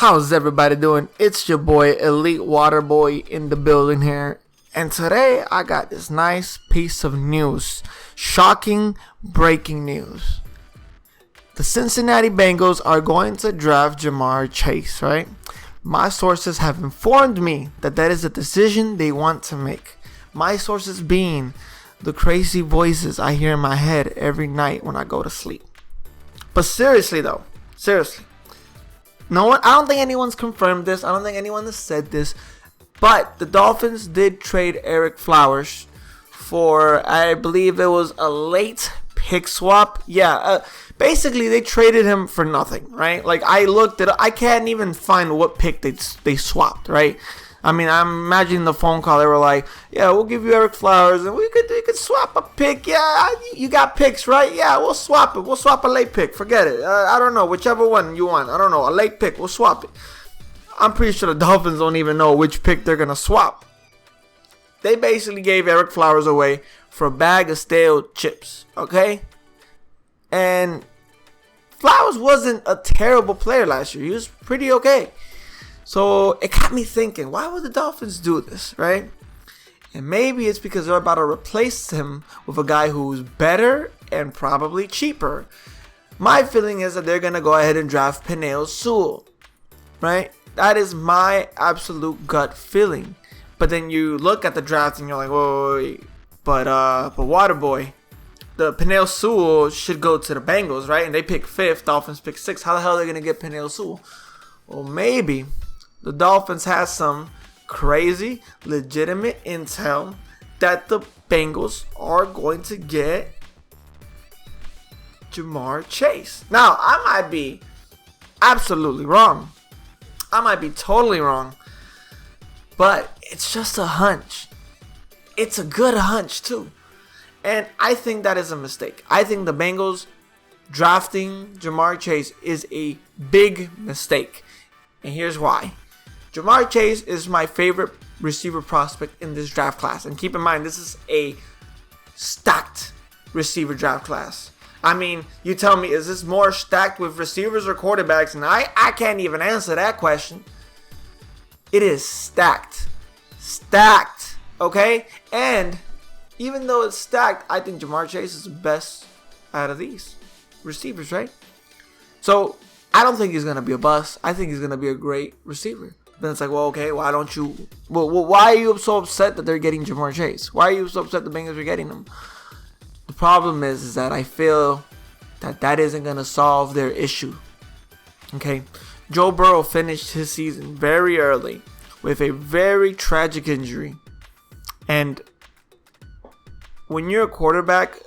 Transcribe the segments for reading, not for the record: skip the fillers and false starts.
How's everybody doing? It's your boy Elite Water Boy in the building here. And today I got this nice piece of news. Shocking breaking news. The Cincinnati Bengals are going to draft Ja'Marr Chase, right? My sources have informed me that is a decision they want to make. My sources being the crazy voices I hear in my head every night when I go to sleep. But seriously though, no one, I don't think anyone's confirmed this. I don't think anyone has said this. But the Dolphins did trade Ereck Flowers for, I believe it was a late pick swap. Basically they traded him for nothing, right? Like I looked at it, I can't even find what pick they swapped, right? I mean, I'm imagining the phone call. They were like, "Yeah, we'll give you Ereck Flowers, and we could swap a pick. Yeah, you got picks, right? Yeah, we'll swap it. We'll swap a late pick. Forget it. I don't know, whichever one you want. I don't know, a late pick. We'll swap it." I'm pretty sure the Dolphins don't even know which pick they're gonna swap. They basically gave Ereck Flowers away for a bag of stale chips, okay? And Flowers wasn't a terrible player last year. He was pretty okay. So it got me thinking, why would the Dolphins do this, right? And maybe it's because they're about to replace him with a guy who's better and probably cheaper. My feeling is that they're going to go ahead and draft Penei Sewell, right? That is my absolute gut feeling. But then you look at the draft and you're like, whoa, but Waterboy, the Penei Sewell should go to the Bengals, right? And they pick 5th, Dolphins pick 6th. How the hell are they going to get Penei Sewell? Well, maybe the Dolphins have some crazy, legitimate intel that the Bengals are going to get Ja'Marr Chase. Now, I might be absolutely wrong. I might be totally wrong. But it's just a hunch. It's a good hunch, too. And I think that is a mistake. I think the Bengals drafting Ja'Marr Chase is a big mistake. And here's why. Ja'Marr Chase is my favorite receiver prospect in this draft class. And keep in mind, this is a stacked receiver draft class. I mean, you tell me, is this more stacked with receivers or quarterbacks? And I can't even answer that question. It is stacked. Stacked. Okay? And even though it's stacked, I think Ja'Marr Chase is the best out of these receivers, right? So I don't think he's going to be a bust. I think he's going to be a great receiver. Then it's like, well, okay, why don't you... Well, why are you so upset that they're getting Ja'Marr Chase? Why are you so upset the Bengals are getting him? The problem is that I feel that isn't going to solve their issue. Okay? Joe Burrow finished his season very early with a very tragic injury. And when you're a quarterback,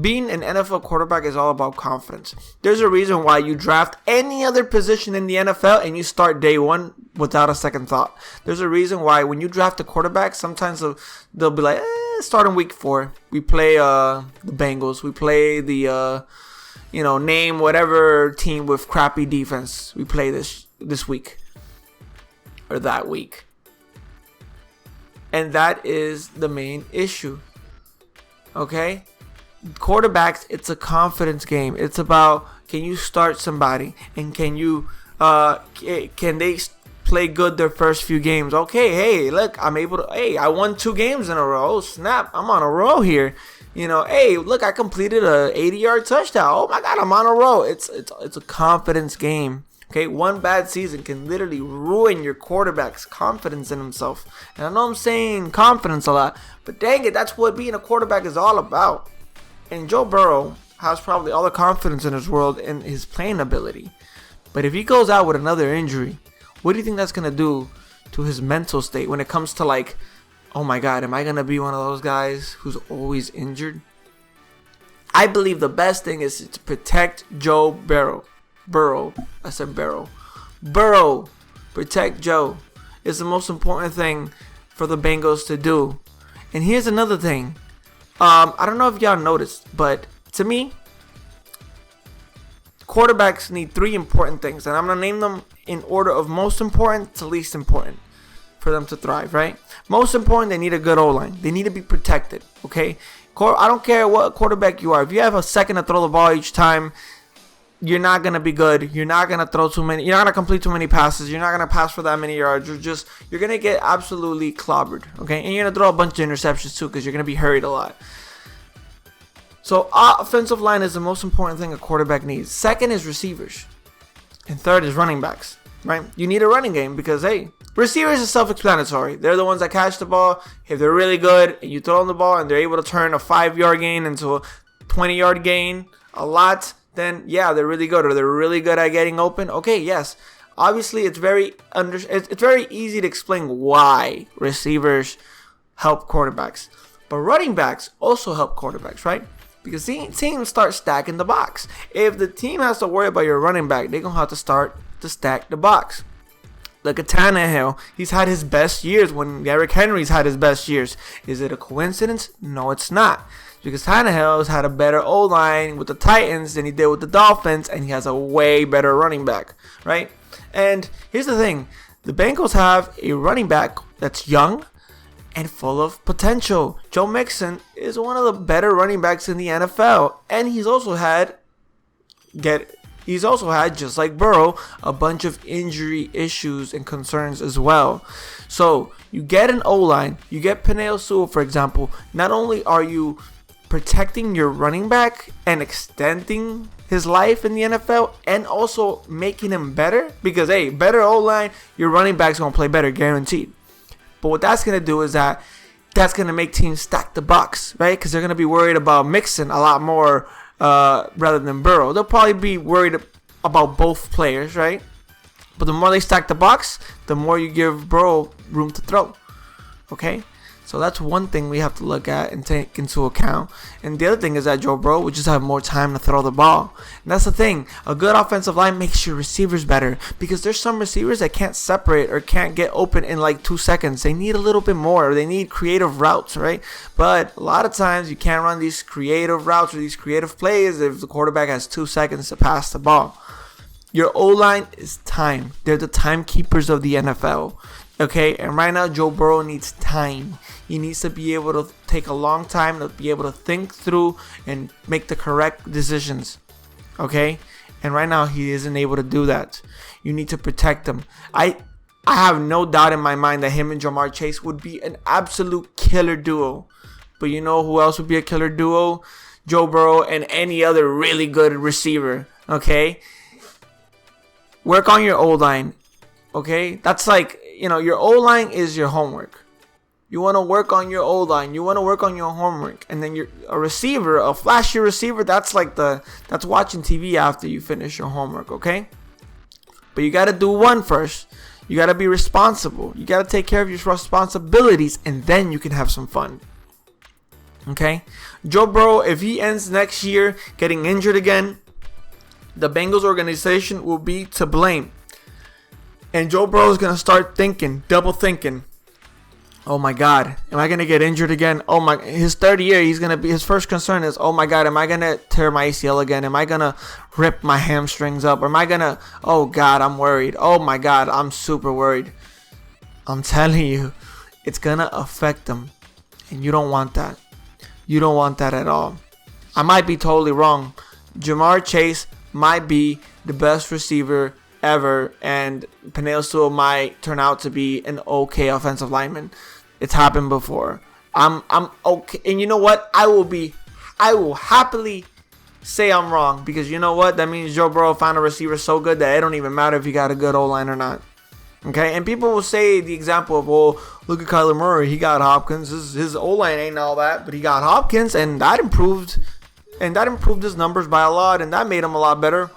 being an NFL quarterback is all about confidence. There's a reason why you draft any other position in the NFL and you start day one without a second thought. There's a reason why when you draft a quarterback, sometimes they'll be like, starting week 4, we play the Bengals. We play the, name whatever team with crappy defense we play this week or that week. And that is the main issue. Okay? Quarterbacks, it's a confidence game. It's about, can you start somebody and can they play good their first few games? Okay, hey, look, I won 2 games in a row. Oh, snap, I'm on a roll here. Hey, look, I completed a 80-yard touchdown. Oh my God, I'm on a roll. It's a confidence game. Okay, one bad season can literally ruin your quarterback's confidence in himself. And I know I'm saying confidence a lot, but dang it, that's what being a quarterback is all about. And Joe Burrow has probably all the confidence in his world in his playing ability. But if he goes out with another injury, what do you think that's going to do to his mental state when it comes to like, oh my God, am I going to be one of those guys who's always injured? I believe the best thing is to protect Joe Burrow. Burrow. Protect Joe. It's the most important thing for the Bengals to do. And here's another thing. I don't know if y'all noticed, but to me, quarterbacks need 3 important things. And I'm going to name them in order of most important to least important for them to thrive, right? Most important, they need a good O-line. They need to be protected, okay? I don't care what quarterback you are. If you have a second to throw the ball each time, you're not going to be good. You're not going to throw too many. You're not going to complete too many passes. You're not going to pass for that many yards. You're going to get absolutely clobbered, okay? And you're going to throw a bunch of interceptions too because you're going to be hurried a lot. So offensive line is the most important thing a quarterback needs. Second is receivers. And third is running backs, right? You need a running game because, hey, receivers is self-explanatory. They're the ones that catch the ball. If they're really good and you throw them the ball and they're able to turn a 5-yard gain into a 20-yard gain a lot, then yeah, they're really good. Or they're really good at getting open. Okay, yes. Obviously, it's very easy to explain why receivers help quarterbacks. But running backs also help quarterbacks, right? Because teams start stacking the box. If the team has to worry about your running back, they're going to have to start to stack the box. Look at Tannehill. He's had his best years when Derrick Henry's had his best years. Is it a coincidence? No, it's not. Because Tannehill's had a better O-line with the Titans than he did with the Dolphins, and he has a way better running back, right? And here's the thing. The Bengals have a running back that's young and full of potential. Joe Mixon is one of the better running backs in the NFL, and he's also had, just like Burrow, a bunch of injury issues and concerns as well. So you get an O-line, you get Penei Sewell, for example. Not only are you protecting your running back and extending his life in the NFL, and also making him better, because hey, better O-line, your running back's gonna play better, guaranteed. But what that's going to do is that's going to make teams stack the box, right? Because they're going to be worried about Mixon a lot more rather than Burrow. They'll probably be worried about both players, right? But the more they stack the box, the more you give Burrow room to throw, okay? So that's one thing we have to look at and take into account. And the other thing is that Joe Burrow would just have more time to throw the ball. And that's the thing. A good offensive line makes your receivers better. Because there's some receivers that can't separate or can't get open in like 2 seconds. They need a little bit more. They need creative routes, right? But a lot of times you can't run these creative routes or these creative plays if the quarterback has 2 seconds to pass the ball. Your O-line is time. They're the timekeepers of the NFL. Okay, and right now Joe Burrow needs time. He needs to be able to take a long time to be able to think through and make the correct decisions. Okay, and right now he isn't able to do that. You need to protect him. I have no doubt in my mind that him and Ja'Marr Chase would be an absolute killer duo. But you know who else would be a killer duo? Joe Burrow and any other really good receiver. Okay, work on your O-line. Okay, that's like, you know, your O-line is your homework. You want to work on your O-line. You want to work on your homework. And then a receiver, a flashy receiver, that's watching TV after you finish your homework, okay? But you got to do one first. You got to be responsible. You got to take care of your responsibilities, and then you can have some fun. Okay? Joe Burrow, if he ends next year getting injured again, the Bengals organization will be to blame. And Joe Burrow is going to start double thinking. Oh my God, am I going to get injured again? Oh my, his third year, his first concern is, oh my God, am I going to tear my ACL again? Am I going to rip my hamstrings up? Or am I going to, oh God, I'm worried. Oh my God, I'm super worried. I'm telling you, it's going to affect them. And you don't want that. You don't want that at all. I might be totally wrong. Ja'Marr Chase might be the best receiver ever, and Penei Sewell might turn out to be an okay offensive lineman. It's happened before. I'm okay, and you know what? I will happily say I'm wrong, because you know what? That means Joe Burrow found a receiver so good that it don't even matter if you got a good O-line or not. Okay, and people will say the example of, well, look at Kyler Murray. He got Hopkins. His O-line ain't all that, but he got Hopkins, and that improved his numbers by a lot, and that made him a lot better.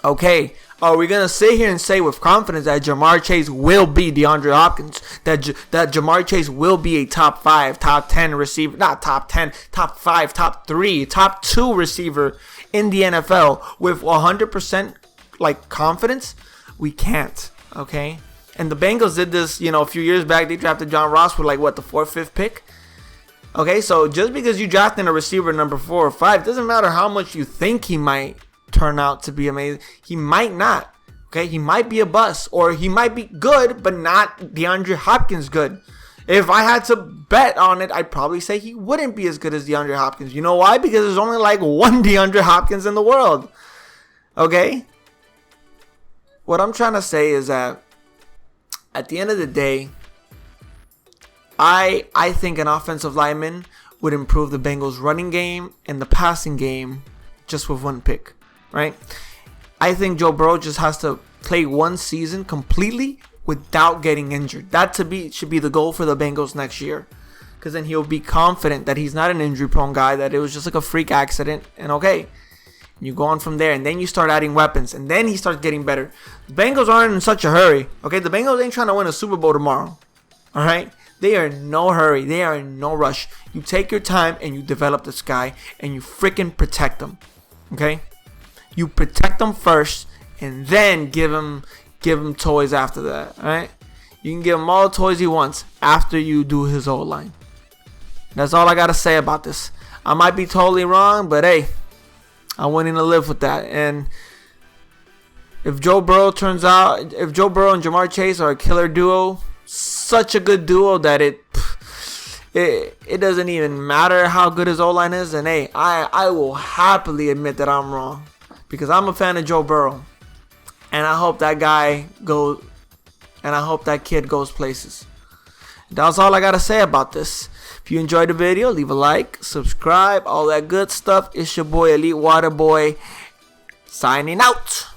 Okay, are we going to sit here and say with confidence that Ja'Marr Chase will be DeAndre Hopkins? That Ja'Marr Chase will be a top 5, top 10 receiver, not top 10, top 5, top 3, top 2 receiver in the NFL with 100% like confidence? We can't, okay? And the Bengals did this, a few years back. They drafted John Ross with the 4th, 5th pick. Okay, so just because you drafted a receiver number 4 or 5, doesn't matter how much you think he might turn out to be amazing. He might not. Okay, he might be a bust, or he might be good, but not DeAndre Hopkins good. If I had to bet on it, I'd probably say he wouldn't be as good as DeAndre Hopkins. You know why? Because there's only one DeAndre Hopkins in the world. Okay? What I'm trying to say is that at the end of the day, I think an offensive lineman would improve the Bengals' running game and the passing game just with one pick, right? I think Joe Burrow just has to play one season completely without getting injured. That should be the goal for the Bengals next year. Because then he'll be confident that he's not an injury-prone guy, that it was just like a freak accident, and okay. You go on from there, and then you start adding weapons, and then he starts getting better. The Bengals aren't in such a hurry, okay? The Bengals ain't trying to win a Super Bowl tomorrow, all right? They are in no hurry. They are in no rush. You take your time, and you develop this guy, and you freaking protect him, okay? You protect him first, and then give him toys after that, all right? You can give him all the toys he wants after you do his O-line. That's all I got to say about this. I might be totally wrong, but hey, I'm willing to live with that. And if Joe Burrow and Ja'Marr Chase are a killer duo, such a good duo that it doesn't even matter how good his O-line is, and hey, I will happily admit that I'm wrong. Because I'm a fan of Joe Burrow. And I hope that kid goes places. That's all I got to say about this. If you enjoyed the video, leave a like, subscribe, all that good stuff. It's your boy Elite Waterboy signing out.